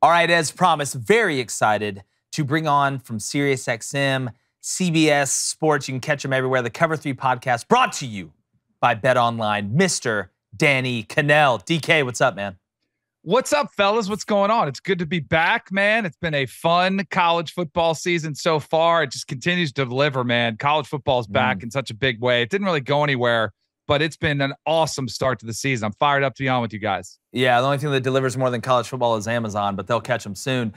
All right, as promised, very excited to bring on from SiriusXM, CBS Sports. You can catch them everywhere. The Cover 3 podcast brought to you by BetOnline, Mr. Danny Kanell. DK, what's up, man? What's up, fellas? What's going on? It's good to be back, man. It's been a fun college football season so far. It just continues to deliver, man. College football is back in such a big way. It didn't really go anywhere, but it's been an awesome start to the season. I'm fired up to be on with you guys. Yeah, the only thing that delivers more than college football is Amazon, but they'll catch them soon.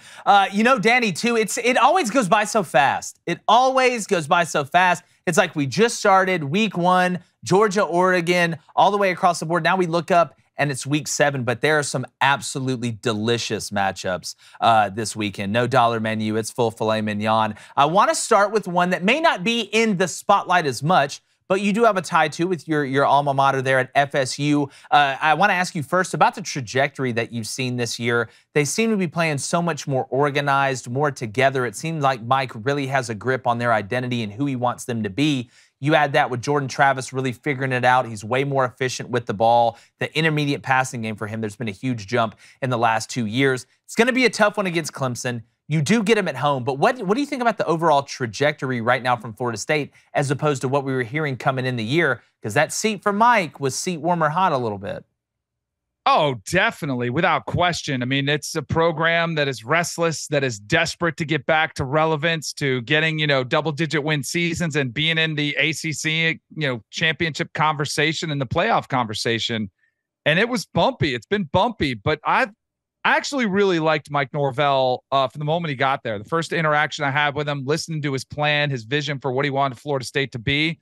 You know, Danny, too, it always goes by so fast. It always goes by so fast. It's like we just started week 1, Georgia, Oregon, all the way across the board. Now we look up, and it's week 7, but there are some absolutely delicious matchups this weekend. No dollar menu. It's full filet mignon. I want to start with one that may not be in the spotlight as much, but you do have a tie, too, with your alma mater there at FSU. I want to ask you first about the trajectory that you've seen this year. They seem to be playing so much more organized, more together. It seems like Mike really has a grip on their identity and who he wants them to be. You add that with Jordan Travis really figuring it out. He's way more efficient with the ball. The intermediate passing game for him, there's been a huge jump in the last 2 years. It's going to be a tough one against Clemson. You do get him at home, but what do you think about the overall trajectory right now from Florida State as opposed to what we were hearing coming in the year? Because that seat for Mike was seat warmer hot a little bit. Oh, definitely, without question. I mean, it's a program that is restless, that is desperate to get back to relevance, to getting, double-digit win seasons and being in the ACC, championship conversation and the playoff conversation. And it was bumpy. It's been bumpy, but I actually really liked Mike Norvell from the moment he got there. The first interaction I had with him, listening to his plan, his vision for what he wanted Florida State to be.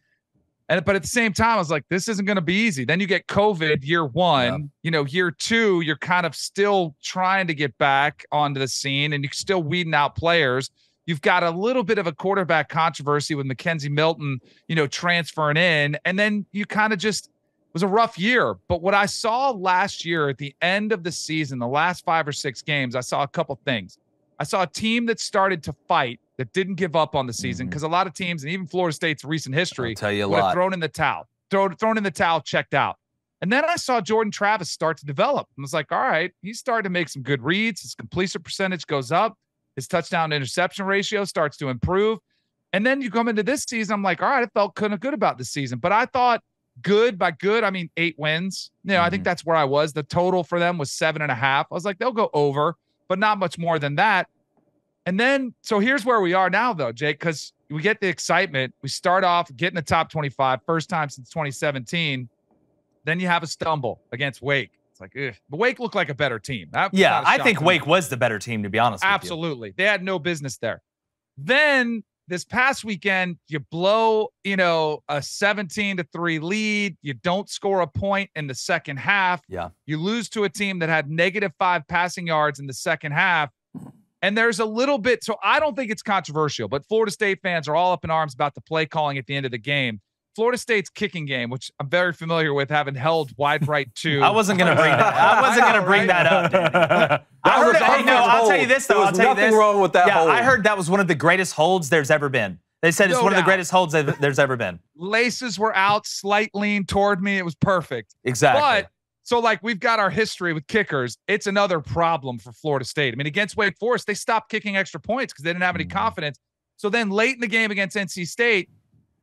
But at the same time, I was like, this isn't going to be easy. Then you get COVID year 1, year 2, you're kind of still trying to get back onto the scene and you're still weeding out players. You've got a little bit of a quarterback controversy with Mackenzie Milton, transferring in. And then you kind of just, it was a rough year. But what I saw last year at the end of the season, the last 5 or 6 games, I saw a couple things. I saw a team that started to fight, that didn't give up on the season, because a lot of teams, and even Florida State's recent history, would have thrown in the towel, thrown in the towel, checked out. And then I saw Jordan Travis start to develop. I was like, all right, he's starting to make some good reads. His completion percentage goes up. His touchdown to interception ratio starts to improve. And then you come into this season, I'm like, all right, I felt kind of good about this season. But I thought good, by good, I mean 8 wins. I think that's where I was. The total for them was 7.5. I was like, they'll go over, but not much more than that. And then, so here's where we are now, though, Jake, because we get the excitement. We start off getting the top 25, first time since 2017. Then you have a stumble against Wake. It's like, ugh. But Wake looked like a better team. Yeah, I think Wake was the better team, to be honest with you. Absolutely. They had no business there. Then this past weekend, you blow, a 17-3 lead. You don't score a point in the second half. Yeah. You lose to a team that had -5 passing yards in the second half. And there's a little bit, so I don't think it's controversial, but Florida State fans are all up in arms about the play calling at the end of the game. Florida State's kicking game, which I'm very familiar with, having held wide right 2. I wasn't going to bring that. I wasn't going to bring that up, Danny. I'll tell you this, though. There was nothing wrong with that hold. I heard that was one of the greatest holds there's ever been. They said it's one of the greatest holds there's ever been. Laces were out, slight lean toward me. It was perfect. Exactly. But so, we've got our history with kickers. It's another problem for Florida State. I mean, against Wake Forest, they stopped kicking extra points because they didn't have any confidence. So then late in the game against NC State,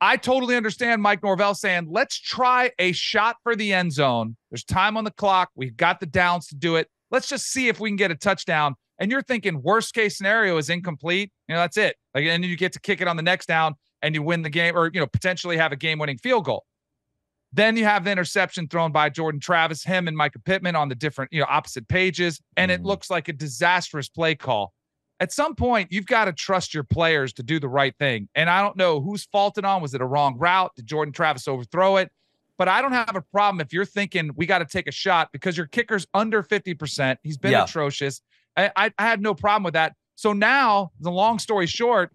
I totally understand Mike Norvell saying, let's try a shot for the end zone. There's time on the clock. We've got the downs to do it. Let's just see if we can get a touchdown. And you're thinking worst case scenario is incomplete. That's it. And then you get to kick it on the next down and you win the game, or, potentially have a game-winning field goal. Then you have the interception thrown by Jordan Travis, him and Micah Pittman on the different, opposite pages, and it looks like a disastrous play call. At some point, you've got to trust your players to do the right thing. And I don't know whose fault it on. Was it a wrong route? Did Jordan Travis overthrow it? But I don't have a problem if you're thinking we got to take a shot because your kicker's under 50%. He's been atrocious. I had no problem with that. So now, the long story short,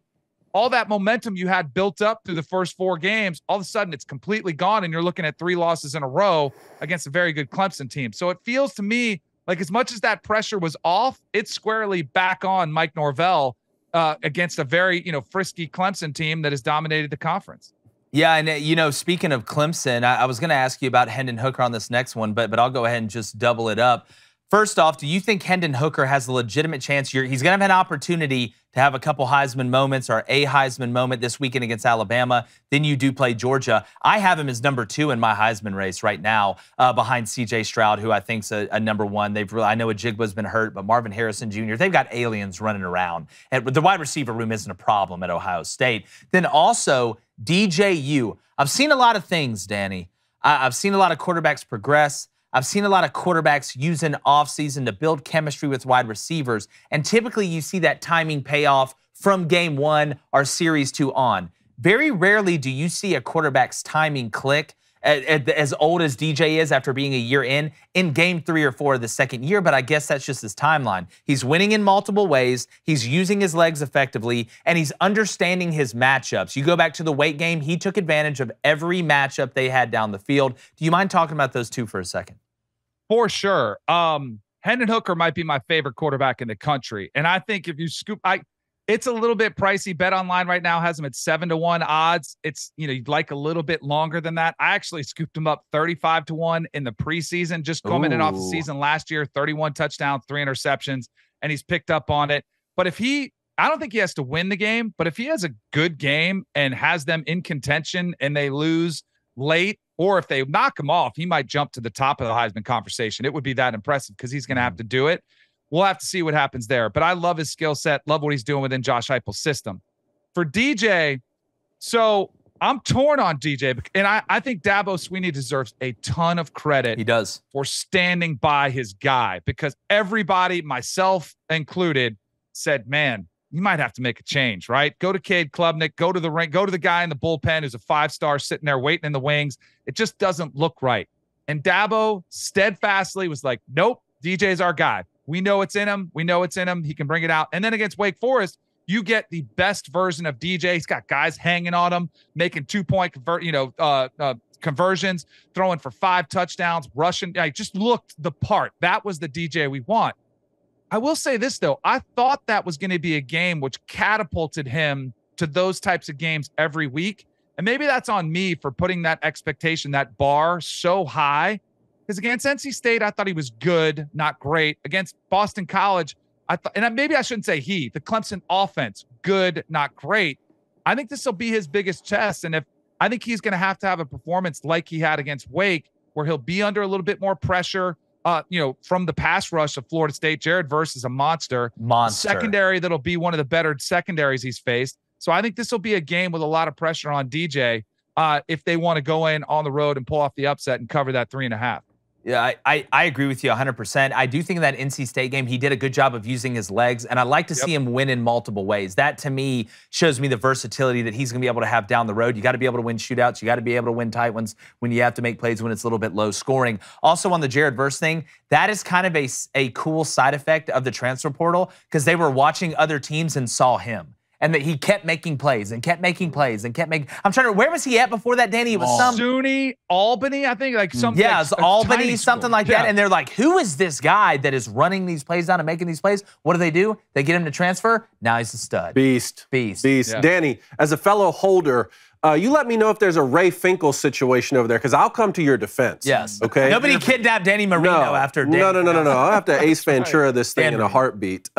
all that momentum you had built up through the first 4 games, all of a sudden it's completely gone, and you're looking at 3 losses in a row against a very good Clemson team. So it feels to me like as much as that pressure was off, it's squarely back on Mike Norvell against a very, frisky Clemson team that has dominated the conference. Yeah, and speaking of Clemson, I was going to ask you about Hendon Hooker on this next one, but I'll go ahead and just double it up. First off, do you think Hendon Hooker has a legitimate chance? He's going to have an opportunity to have a couple Heisman moments or a Heisman moment this weekend against Alabama. Then you do play Georgia. I have him as number 2 in my Heisman race right now, behind C.J. Stroud, who I think's a number 1. I know Ajigba's been hurt, but Marvin Harrison Jr., they've got aliens running around. And the wide receiver room isn't a problem at Ohio State. Then also DJU. I've seen a lot of things, Danny. I've seen a lot of quarterbacks progress. I've seen a lot of quarterbacks using offseason to build chemistry with wide receivers, and typically you see that timing pay off from game 1 or series 2 on. Very rarely do you see a quarterback's timing click as old as DJ is after being a year in game 3 or 4 of the second year, but I guess that's just his timeline. He's winning in multiple ways, he's using his legs effectively, and he's understanding his matchups. You go back to the Wake game, he took advantage of every matchup they had down the field. Do you mind talking about those two for a second? For sure. Hendon Hooker might be my favorite quarterback in the country. And I think if you scoop, it's a little bit pricey. Bet Online right now has him at 7-1 odds. It's, you'd like a little bit longer than that. I actually scooped him up 35-1 in the preseason, just coming in off the season last year, 31 touchdowns, 3 interceptions, and he's picked up on it. But I don't think he has to win the game, but if he has a good game and has them in contention and they lose late, or if they knock him off, he might jump to the top of the Heisman conversation. It would be that impressive because he's going to have to do it. We'll have to see what happens there. But I love his skill set, love what he's doing within Josh Heupel's system. For DJ, so I'm torn on DJ, and I think Dabo Swinney deserves a ton of credit. He does. For standing by his guy, because everybody, myself included, said, man, you might have to make a change, right? Go to Cade Klubnik, go to the ring, go to the guy in the bullpen who's a 5-star sitting there waiting in the wings. It just doesn't look right. And Dabo steadfastly was like, nope, DJ's our guy. We know it's in him. We know it's in him. He can bring it out. And then against Wake Forest, you get the best version of DJ. He's got guys hanging on him, making 2-point conversions, throwing for 5 touchdowns, rushing. Just looked the part. That was the DJ we want. I will say this, though. I thought that was going to be a game which catapulted him to those types of games every week. And maybe that's on me for putting that expectation, that bar so high. Because against NC State, I thought he was good, not great. Against Boston College, I thought, and maybe I shouldn't say the Clemson offense, good, not great. I think this will be his biggest test. And I think he's going to have a performance like he had against Wake, where he'll be under a little bit more pressure. From the pass rush of Florida State. Jared Verse is a monster. Secondary that'll be one of the better secondaries he's faced. So I think this will be a game with a lot of pressure on DJ if they want to go in on the road and pull off the upset and cover that 3.5. Yeah, I agree with you 100%. I do think in that NC State game, he did a good job of using his legs, and I like to see him win in multiple ways. That, to me, shows me the versatility that he's going to be able to have down the road. You got to be able to win shootouts. You got to be able to win tight ones when you have to make plays when it's a little bit low scoring. Also, on the Jared Verse thing, that is kind of a cool side effect of the transfer portal because they were watching other teams and saw him. And that he kept making plays and kept making plays and kept making. I'm trying to. Where was he at before that, Danny? It was some SUNY, Albany, I think, like something. Yeah, like it was Albany, something like that. And they're like, "Who is this guy that is running these plays down and making these plays?" What do? They get him to transfer. Now he's a stud. Beast. Yeah. Danny, as a fellow holder, you let me know if there's a Ray Finkel situation over there, because I'll come to your defense. Yes. Okay. Nobody kidnapped Danny Marino after. No. I'll have to Ace Ventura this thing in a heartbeat.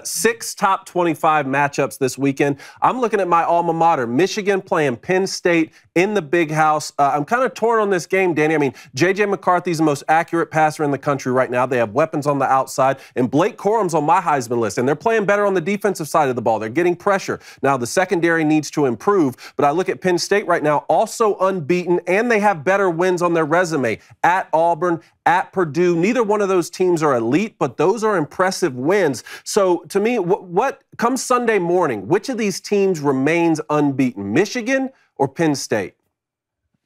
6 top 25 matchups this weekend. I'm looking at my alma mater, Michigan playing Penn State in the Big House. I'm kind of torn on this game, Danny. I mean, J.J. McCarthy's the most accurate passer in the country right now. They have weapons on the outside, and Blake Corum's on my Heisman list, and they're playing better on the defensive side of the ball. They're getting pressure. Now, the secondary needs to improve, but I look at Penn State right now, also unbeaten, and they have better wins on their resume. At Auburn, at Purdue, neither one of those teams are elite, but those are impressive wins. So to me, what comes Sunday morning, which of these teams remains unbeaten, Michigan or Penn State?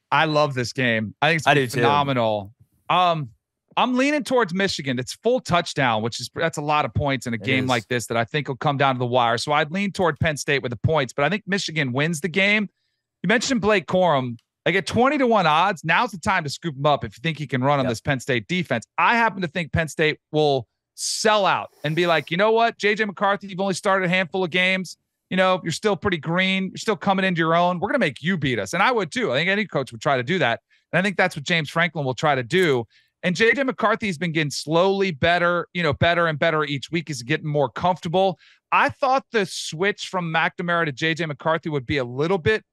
I love this game. I think it's phenomenal. I'm leaning towards Michigan. It's full touchdown, that's a lot of points in a game like this that I think will come down to the wire. So I'd lean toward Penn State with the points, but I think Michigan wins the game. You mentioned Blake Corum. Like at 20-1 odds, now's the time to scoop him up if you think he can run on this Penn State defense. I happen to think Penn State will sell out and be like, you know what, J.J. McCarthy, you've only started a handful of games. You're still pretty green. You're still coming into your own. We're going to make you beat us. And I would too. I think any coach would try to do that. And I think that's what James Franklin will try to do. And J.J. McCarthy's been getting slowly better, better and better each week. He's getting more comfortable. I thought the switch from McNamara to J.J. McCarthy would be a little bit,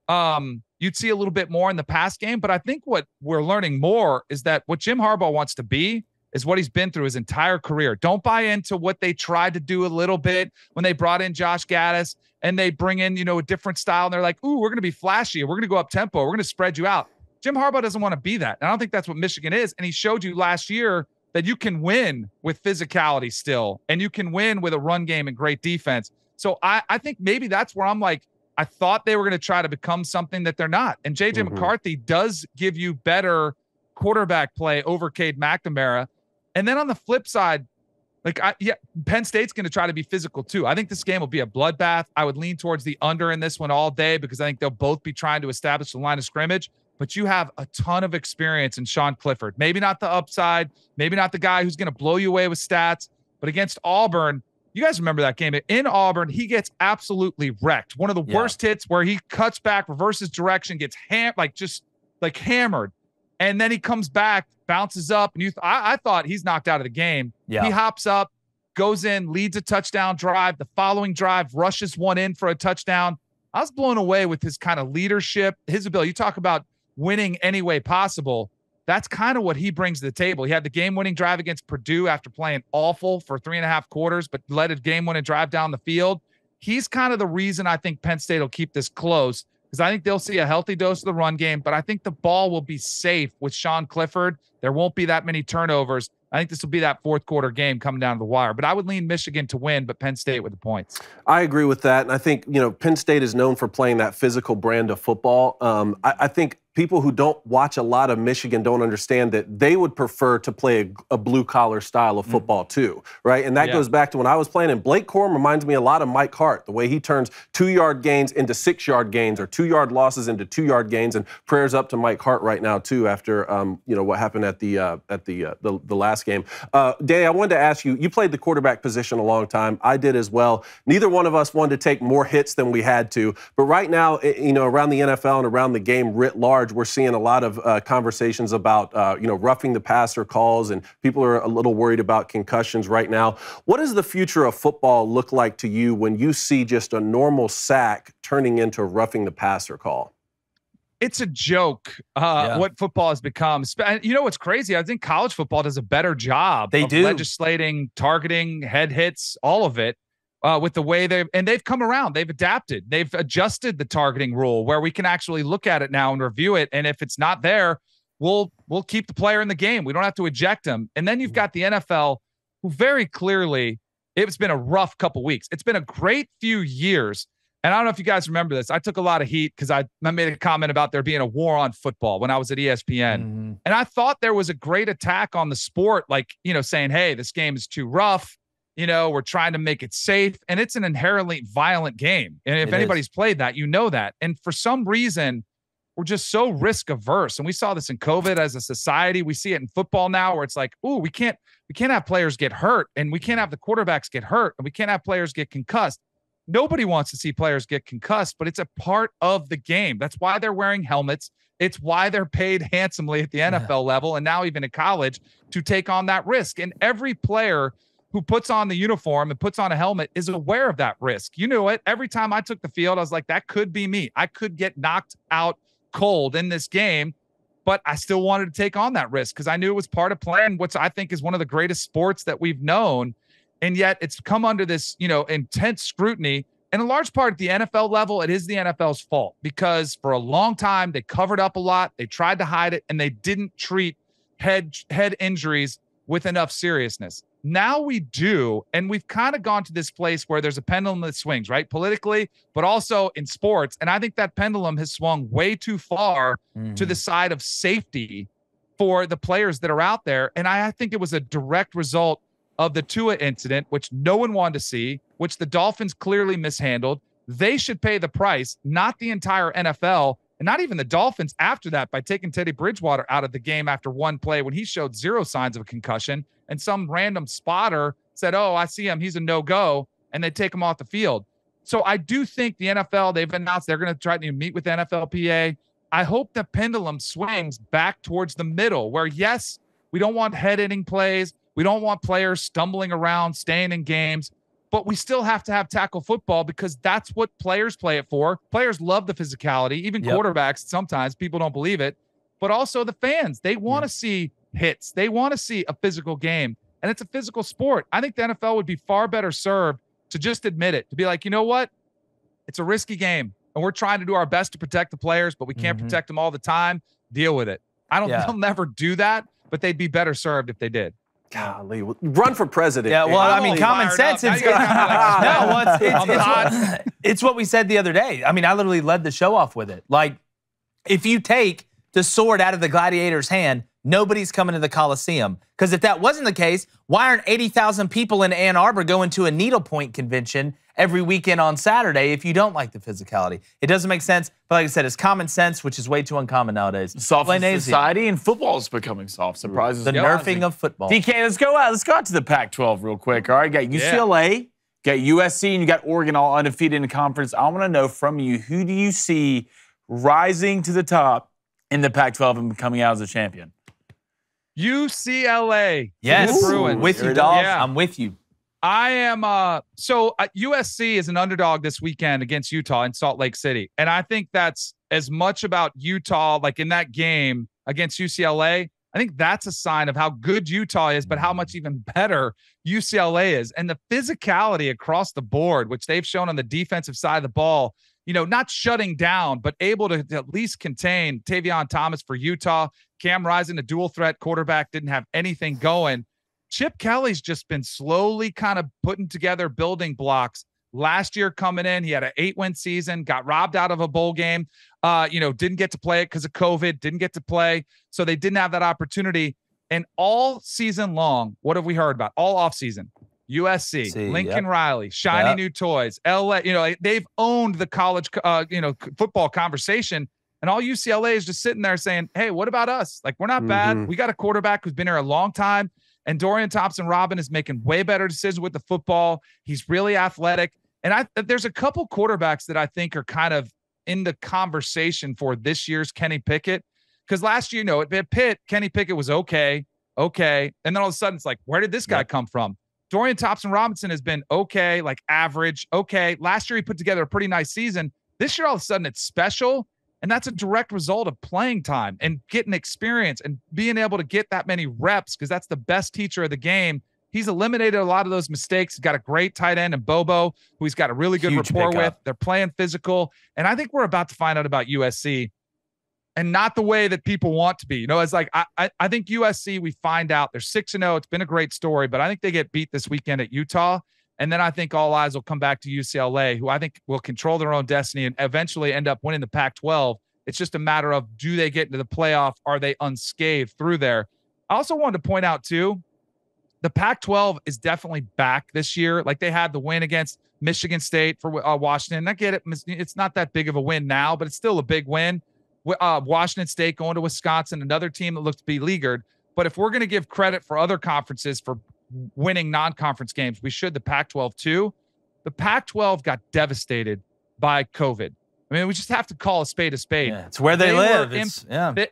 you'd see a little bit more in the pass game. But I think what we're learning more is that what Jim Harbaugh wants to be is what he's been through his entire career. Don't buy into what they tried to do a little bit when they brought in Josh Gaddis and they bring in, a different style. And they're like, ooh, we're going to be flashy. We're going to go up tempo. We're going to spread you out. Jim Harbaugh doesn't want to be that. And I don't think that's what Michigan is. And he showed you last year that you can win with physicality still, and you can win with a run game and great defense. So I think maybe that's where I'm like, I thought they were going to try to become something that they're not. And J.J. McCarthy does give you better quarterback play over Cade McNamara. And then on the flip side, Penn State's going to try to be physical too. I think this game will be a bloodbath. I would lean towards the under in this one all day because I think they'll both be trying to establish the line of scrimmage. But you have a ton of experience in Sean Clifford. Maybe not the upside, maybe not the guy who's going to blow you away with stats, but against Auburn, you guys remember that game. In Auburn, he gets absolutely wrecked. One of the worst hits where he cuts back, reverses direction, gets hammered. And then he comes back, bounces up, and I thought he's knocked out of the game. Yeah. He hops up, goes in, leads a touchdown drive. The following drive, rushes one in for a touchdown. I was blown away with his kind of leadership, his ability. You talk about winning any way possible. That's kind of what he brings to the table. He had the game-winning drive against Purdue after playing awful for 3.5 quarters, but led a game-winning drive down the field. He's kind of the reason I think Penn State will keep this close, because I think they'll see a healthy dose of the run game, but I think the ball will be safe with Sean Clifford. There won't be that many turnovers. I think this will be that fourth quarter game coming down to the wire. But I would lean Michigan to win, but Penn State with the points. I agree with that. And I think, Penn State is known for playing that physical brand of football. I think people who don't watch a lot of Michigan don't understand that they would prefer to play a blue-collar style of football too, right? And that goes back to when I was playing, and Blake Corum reminds me a lot of Mike Hart, the way he turns 2-yard gains into 6-yard gains or 2-yard losses into 2-yard gains, and prayers up to Mike Hart right now too after, what happened at the last game. Danny, I wanted to ask you, you played the quarterback position a long time. I did as well. Neither one of us wanted to take more hits than we had to, but right now, around the NFL and around the game writ large, we're seeing a lot of conversations about, roughing the passer calls, and people are a little worried about concussions right now. What does the future of football look like to you when you see just a normal sack turning into a roughing the passer call? It's a joke what football has become. You know what's crazy? I think college football does a better job of legislating, targeting, head hits, all of it. With the way they've come around, they've adapted, they've adjusted the targeting rule where we can actually look at it now and review it. And if it's not there, we'll keep the player in the game. We don't have to eject him. And then you've got the NFL, who very clearly, it's been a rough couple weeks. It's been a great few years. And I don't know if you guys remember this. I took a lot of heat because I made a comment about there being a war on football when I was at ESPN. And I thought there was a great attack on the sport, saying, hey, this game is too rough. We're trying to make it safe, and it's an inherently violent game. And if anybody's played that, that. And for some reason, we're just so risk averse. And we saw this in COVID as a society. We see it in football now where it's like, ooh, we can't have players get hurt, and we can't have the quarterbacks get hurt, and we can't have players get concussed. Nobody wants to see players get concussed, but it's a part of the game. That's why they're wearing helmets. It's why they're paid handsomely at the NFL level, and now even at college, to take on that risk. And every player who puts on the uniform and puts on a helmet is aware of that risk. You knew it. Every time I took the field, I was like, that could be me. I could get knocked out cold in this game, but I still wanted to take on that risk because I knew it was part of playing what I think is one of the greatest sports that we've known. And yet it's come under this, intense scrutiny. And in large part at the NFL level, it is the NFL's fault because for a long time, they covered up a lot. They tried to hide it, and they didn't treat head injuries with enough seriousness. Now we do, and we've kind of gone to this place where there's a pendulum that swings, right? Politically, but also in sports. And I think that pendulum has swung way too far to the side of safety for the players that are out there. And I think it was a direct result of the Tua incident, which no one wanted to see, which the Dolphins clearly mishandled. They should pay the price, not the entire NFL, and not even the Dolphins after that, by taking Teddy Bridgewater out of the game after one play when he showed zero signs of a concussion. And some random spotter said, oh, I see him, he's a no-go, and they take him off the field. So I do think the NFL, they've announced they're going to try to meet with the NFLPA. I hope the pendulum swings back towards the middle where, yes, We don't want head-hitting plays. We don't want players stumbling around, staying in games. But we still have to have tackle football because that's what players play it for. Players love the physicality, even quarterbacks sometimes. People don't believe it. But also the fans, they want to see hits. They want to see a physical game. And it's a physical sport. I think the NFL would be far better served to just admit it, to be like, you know what? It's a risky game. And we're trying to do our best to protect the players, but we can't protect them all the time. Deal with it. They'll never do that, but they'd be better served if they did. Golly, run for president. Yeah, well, I mean, common sense. It's what we said the other day. I mean, I literally led the show off with it. Like, if you take the sword out of the gladiator's hand, nobody's coming to the Coliseum. Because if that wasn't the case, why aren't 80,000 people in Ann Arbor going to a needlepoint convention every weekend on Saturday if you don't like the physicality? It doesn't make sense. But like I said, it's common sense, which is way too uncommon nowadays. Soft society and football is becoming soft. Surprises. The nerfing of football. DK, let's go out. Let's go out to the Pac-12 real quick. All right, got UCLA, got USC, and you got Oregon all undefeated in the conference. I want to know from you, who do you see rising to the top in the Pac-12 and coming out as a champion? UCLA. Yes. Bruins. With you, Dolph. Yeah. I'm with you. I am. USC is an underdog this weekend against Utah in Salt Lake City. And I think that's as much about Utah, like in that game against UCLA. I think that's a sign of how good Utah is, but how much even better UCLA is. And the physicality across the board, which they've shown on the defensive side of the ball, not shutting down, but able to at least contain Tavion Thomas for Utah. Cam Rising, a dual threat quarterback, didn't have anything going. Chip Kelly's just been slowly kind of putting together building blocks. Last year coming in, he had an 8-win season, got robbed out of a bowl game, didn't get to play it because of COVID, didn't get to play. So they didn't have that opportunity. And all season long, what have we heard about? All offseason, USC, Lincoln Riley, shiny new toys, LA, they've owned the college, football conversation. And all UCLA is just sitting there saying, hey, what about us? Like, we're not bad. We got a quarterback who's been here a long time. And Dorian Thompson-Robin is making way better decisions with the football. He's really athletic. And there's a couple quarterbacks that I think are kind of in the conversation for this year's Kenny Pickett. Because last year, at Pitt, Kenny Pickett was okay. And then all of a sudden, it's like, where did this guy come from? Dorian Thompson-Robinson has been okay, like average, okay. Last year, he put together a pretty nice season. This year, all of a sudden, it's special. And that's a direct result of playing time and getting experience and being able to get that many reps, because that's the best teacher of the game. He's eliminated a lot of those mistakes. He's got a great tight end in Bobo, who he's got a really good rapport with. They're playing physical. And I think we're about to find out about USC, and not the way that people want to be. It's like, I think USC, we find out they're 6-0. It's been a great story, but I think they get beat this weekend at Utah. And then I think all eyes will come back to UCLA, who I think will control their own destiny and eventually end up winning the Pac-12. It's just a matter of, do they get into the playoff? Are they unscathed through there? I also wanted to point out, too, the Pac-12 is definitely back this year. Like, they had the win against Michigan State for Washington. I get it. It's not that big of a win now, but it's still a big win. Washington State going to Wisconsin, another team that looks beleaguered. But if we're going to give credit for other conferences for winning non-conference games, we should the Pac-12 too. The Pac-12 got devastated by COVID. I mean, we just have to call a spade a spade. Yeah, it's where they live.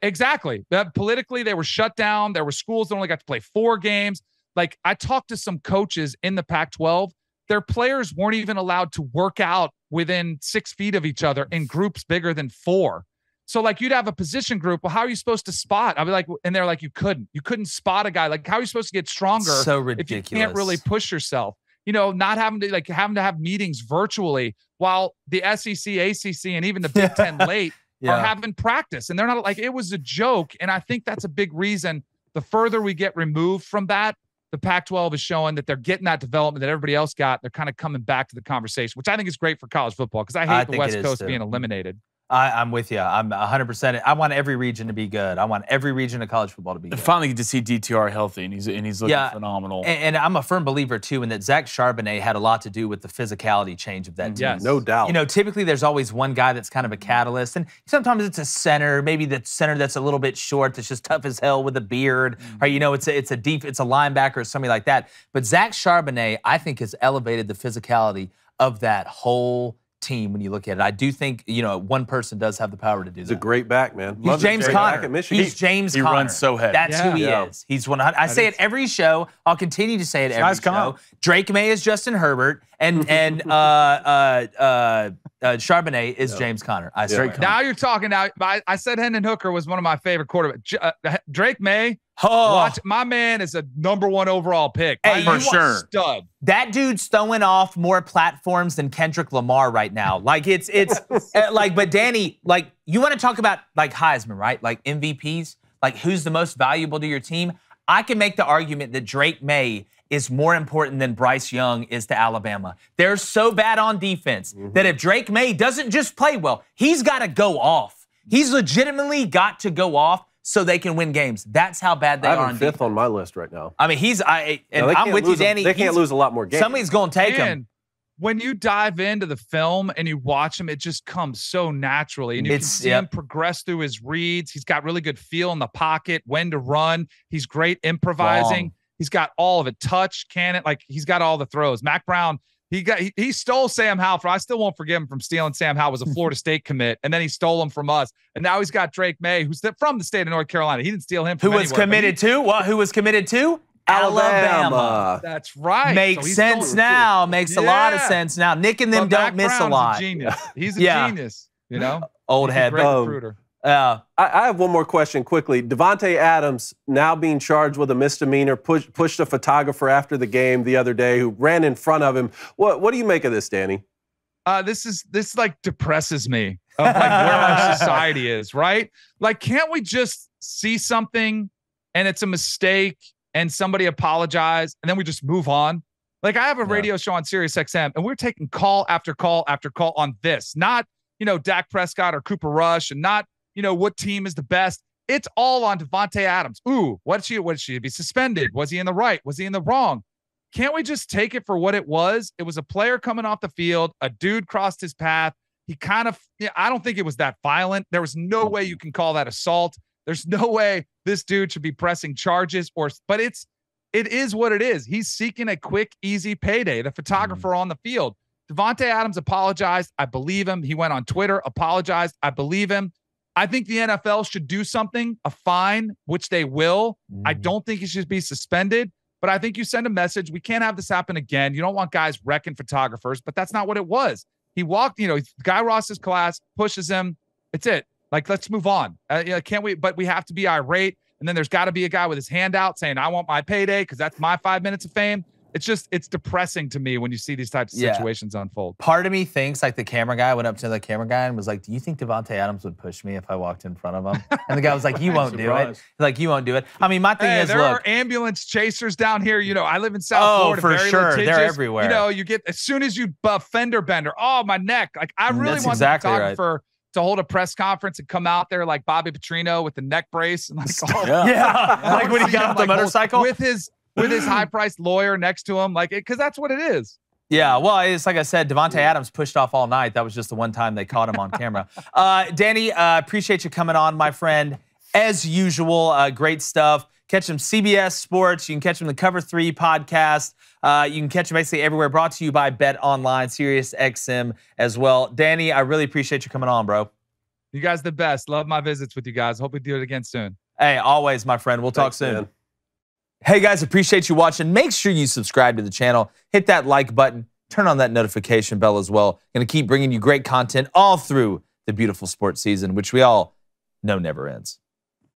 Exactly. Politically, they were shut down. There were schools that only got to play 4 games. Like, I talked to some coaches in the Pac-12. Their players weren't even allowed to work out within 6 feet of each other in groups bigger than 4. So, like, you'd have a position group. Well, how are you supposed to spot? I'd be like, and they're like, you couldn't spot a guy. Like, how are you supposed to get stronger? So ridiculous. If you can't really push yourself? Not having to have meetings virtually while the SEC, ACC, and even the Big Ten late are having practice. And they're not, like, it was a joke. And I think that's a big reason. The further we get removed from that, the Pac-12 is showing that they're getting that development that everybody else got. They're kind of coming back to the conversation, which I think is great for college football, because I hate the West Coast being eliminated. I'm with you. I'm 100%. I want every region to be good. I want every region of college football to be good. Finally get to see DTR healthy, and he's looking phenomenal. And I'm a firm believer, too, in that Zach Charbonnet had a lot to do with the physicality change of that team. Yes. No doubt. Typically there's always one guy that's kind of a catalyst, and sometimes it's a center, maybe the center that's a little bit short, that's just tough as hell with a beard, or, it's a linebacker or something like that. But Zach Charbonnet, I think, has elevated the physicality of that whole team when you look at it. I do think, one person does have the power to do that. He's a great back, man. He's James Conner. He's James He Conner. runs so heavy. That's who he is. He's 100. I say it every show. I'll continue to say it every show. Drake May is Justin Herbert, and Charbonnet is James Conner. I swear. Now you're talking. Now I said Hendon Hooker was one of my favorite quarterbacks. Drake May. Oh, my man is a #1 overall pick. Hey, for sure. Stud. That dude's throwing off more platforms than Kendrick Lamar right now. Like it's but Danny, like you want to talk about like Heisman, right? Like MVPs, like who's the most valuable to your team? I can make the argument that Drake May is more important than Bryce Young is to Alabama. They're so bad on defense that if Drake May doesn't just play well, he's got to go off. He's legitimately got to go off so they can win games. That's how bad they are on defense. 5th on my list right now. I mean, I'm with you, Danny. They can't lose a lot more games. Somebody's going to take him. When you dive into the film and you watch him, it just comes so naturally. And you can see him progress through his reads. He's got really good feel in the pocket, when to run. He's great improvising. He's got all of it. Touch, cannon, like he's got all the throws. Mac Brown, he stole Sam Howell. I still won't forgive him from stealing Sam Howell. Was a Florida State commit, and then he stole him from us. And now he's got Drake May, who's from the state of North Carolina. He didn't steal him from Who was committed to? What? Who was committed to? Alabama. That's right. Makes sense now. Makes a lot of sense now. Nick and them don't miss a lot. Genius. He's a genius. Old head. Great recruiter. I have one more question quickly. Davante Adams now being charged with a misdemeanor, pushed a photographer after the game the other day who ran in front of him. What do you make of this, Danny? This like depresses me of like where our society is, right? Like, can't we just see something and it's a mistake and somebody apologize and then we just move on? Like, I have a radio show on Sirius XM and we're taking call after call after call on this, not, Dak Prescott or Cooper Rush, and not, what team is the best. It's all on Davante Adams. Ooh, what should she be suspended? Was he in the right? Was he in the wrong? Can't we just take it for what it was? It was a player coming off the field. A dude crossed his path. He kind of, I don't think it was that violent. There was no way you can call that assault. There's no way this dude should be pressing charges but it is what it is. He's seeking a quick, easy payday. The photographer on the field. Davante Adams apologized. I believe him. He went on Twitter, apologized. I believe him. I think the NFL should do something, a fine, which they will. I don't think he should be suspended, but I think you send a message. We can't have this happen again. You don't want guys wrecking photographers, but that's not what it was. He walked, Guy Ross's class, pushes him. It's it. Like, let's move on. Can't we? But we have to be irate. And then there's got to be a guy with his hand out saying, I want my payday because that's my 5 minutes of fame. It's depressing to me when you see these types of situations unfold. Part of me thinks like the camera guy went up to the camera guy and was like, do you think Davante Adams would push me if I walked in front of him? And the guy was like, you won't do it. Like, you won't do it. I mean, my thing is, there are ambulance chasers down here. I live in South Florida. For sure. Litigious. They're everywhere. You get, as soon as you fender bender, oh, my neck. Like, I really want the photographer to hold a press conference and come out there like Bobby Petrino with the neck brace and like, like when he got off the motorcycle with his high-priced lawyer next to him, like, because that's what it is. Yeah, well, it's like I said, Davante Adams pushed off all night. That was just the one time they caught him on camera. Danny, appreciate you coming on, my friend. As usual, great stuff. Catch him CBS Sports. You can catch him the Cover 3 podcast. You can catch him basically everywhere. Brought to you by Bet Online, Sirius XM as well. Danny, I really appreciate you coming on, bro. You guys the best. Love my visits with you guys. Hope we do it again soon. Hey, always, my friend. We'll talk soon. Man. Hey, guys, appreciate you watching. Make sure you subscribe to the channel. Hit that like button. Turn on that notification bell as well. Going to keep bringing you great content all through the beautiful sports season, which we all know never ends.